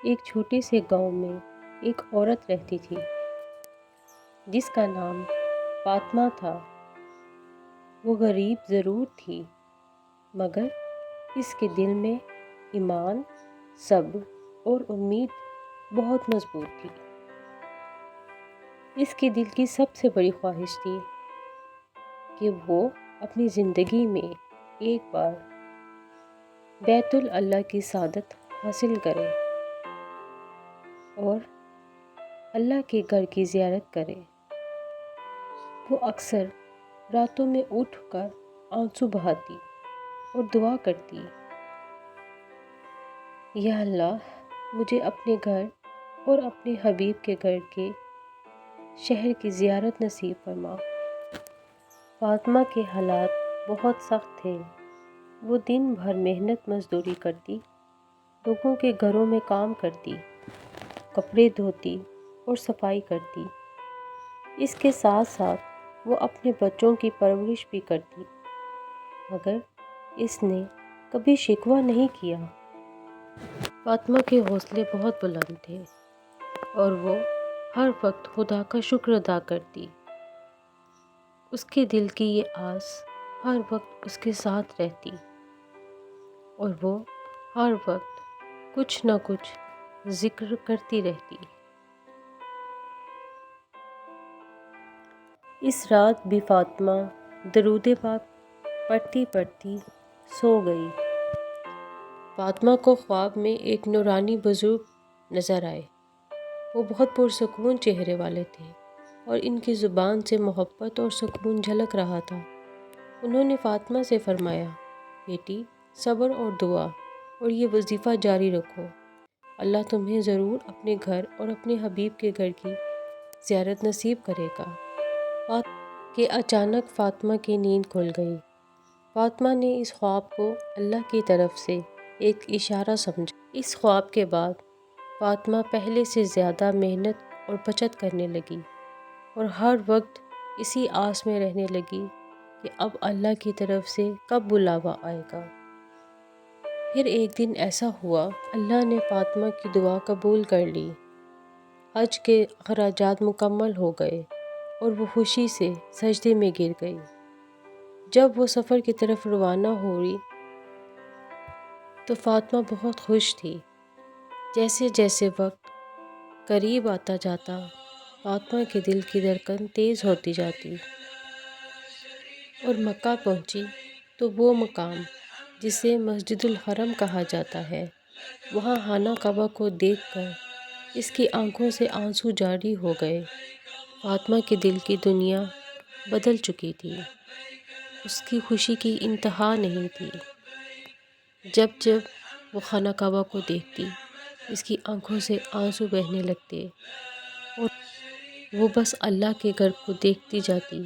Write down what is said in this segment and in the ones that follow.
ایک چھوٹے سے گاؤں میں ایک عورت رہتی تھی جس کا نام فاطمہ تھا۔ وہ غریب ضرور تھی مگر اس کے دل میں ایمان، صبر اور امید بہت مضبوط تھی۔ اس کے دل کی سب سے بڑی خواہش تھی کہ وہ اپنی زندگی میں ایک بار بیت اللہ کی سعادت حاصل کرے اور اللہ کے گھر کی زیارت کرے۔ وہ اکثر راتوں میں اٹھ کر آنسو بہاتی اور دعا کرتی، یا اللہ مجھے اپنے گھر اور اپنے حبیب کے گھر کے شہر کی زیارت نصیب فرما۔ فاطمہ کے حالات بہت سخت تھے۔ وہ دن بھر محنت مزدوری کرتی، لوگوں کے گھروں میں کام کرتی، کپڑے دھوتی اور صفائی کرتی۔ اس کے ساتھ ساتھ وہ اپنے بچوں کی پرورش بھی کرتی، مگر اس نے کبھی شکوہ نہیں کیا۔ فاطمہ کے حوصلے بہت بلند تھے اور وہ ہر وقت خدا کا شکر ادا کرتی۔ اس کے دل کی یہ آس ہر وقت اس کے ساتھ رہتی اور وہ ہر وقت کچھ نہ کچھ ذکر کرتی رہتی۔ اس رات بھی فاطمہ درود پاک پڑھتی پڑھتی سو گئی۔ فاطمہ کو خواب میں ایک نورانی بزرگ نظر آئے۔ وہ بہت پرسکون چہرے والے تھے اور ان کی زبان سے محبت اور سکون جھلک رہا تھا۔ انہوں نے فاطمہ سے فرمایا، بیٹی صبر اور دعا اور یہ وظیفہ جاری رکھو، اللہ تمہیں ضرور اپنے گھر اور اپنے حبیب کے گھر کی زیارت نصیب کرے گا۔ کہ اچانک فاطمہ کی نیند کھل گئی۔ فاطمہ نے اس خواب کو اللہ کی طرف سے ایک اشارہ سمجھا۔ اس خواب کے بعد فاطمہ پہلے سے زیادہ محنت اور بچت کرنے لگی اور ہر وقت اسی آس میں رہنے لگی کہ اب اللہ کی طرف سے کب بلاوا آئے گا۔ پھر ایک دن ایسا ہوا، اللہ نے فاطمہ کی دعا قبول کر لی۔ حج کے اخراجات مکمل ہو گئے اور وہ خوشی سے سجدے میں گر گئی۔ جب وہ سفر کی طرف روانہ ہوئی تو فاطمہ بہت خوش تھی۔ جیسے جیسے وقت قریب آتا جاتا، فاطمہ کے دل کی دھڑکن تیز ہوتی جاتی اور مکہ پہنچی تو وہ مقام جسے مسجد الحرم کہا جاتا ہے، وہاں خانہ کعبہ کو دیکھ کر اس کی آنکھوں سے آنسو جاری ہو گئے۔ فاطمہ کے دل کی دنیا بدل چکی تھی، اس کی خوشی کی انتہا نہیں تھی۔ جب جب وہ خانہ کعبہ کو دیکھتی، اس کی آنکھوں سے آنسو بہنے لگتے اور وہ بس اللہ کے گھر کو دیکھتی جاتی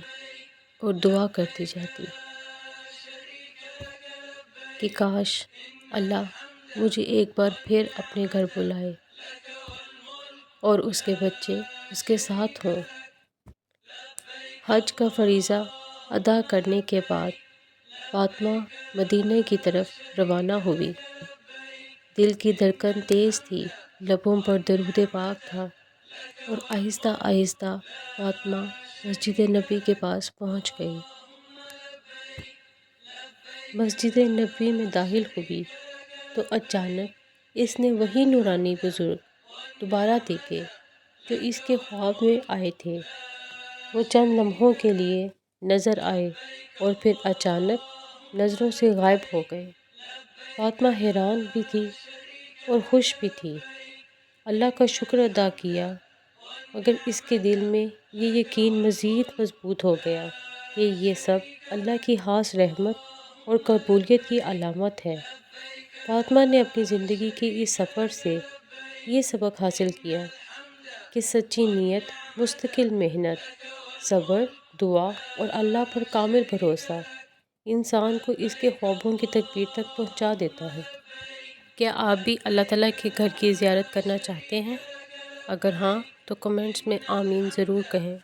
اور دعا کرتی جاتی کہ کاش اللہ مجھے ایک بار پھر اپنے گھر بلائے اور اس کے بچے اس کے ساتھ ہوں۔ حج کا فریضہ ادا کرنے کے بعد فاطمہ مدینہ کی طرف روانہ ہوئی۔ دل کی دھڑکن تیز تھی، لبوں پر درود پاک تھا اور آہستہ آہستہ فاطمہ مسجد نبی کے پاس پہنچ گئی۔ مسجد نبی میں داخل ہوئی تو اچانک اس نے وہی نورانی بزرگ دوبارہ دیکھے جو اس کے خواب میں آئے تھے۔ وہ چند لمحوں کے لیے نظر آئے اور پھر اچانک نظروں سے غائب ہو گئے۔ فاطمہ حیران بھی تھی اور خوش بھی تھی۔ اللہ کا شکر ادا کیا، مگر اس کے دل میں یہ یقین مزید مضبوط ہو گیا کہ یہ سب اللہ کی خاص رحمت اور قبولیت کی علامت ہے۔ فاطمہ نے اپنی زندگی کے اس سفر سے یہ سبق حاصل کیا کہ سچی نیت، مستقل محنت، صبر، دعا اور اللہ پر کامل بھروسہ انسان کو اس کے خوابوں کی تکمیل تک پہنچا دیتا ہے۔ کیا آپ بھی اللہ تعالیٰ کے گھر کی زیارت کرنا چاہتے ہیں؟ اگر ہاں تو کمنٹس میں آمین ضرور کہیں۔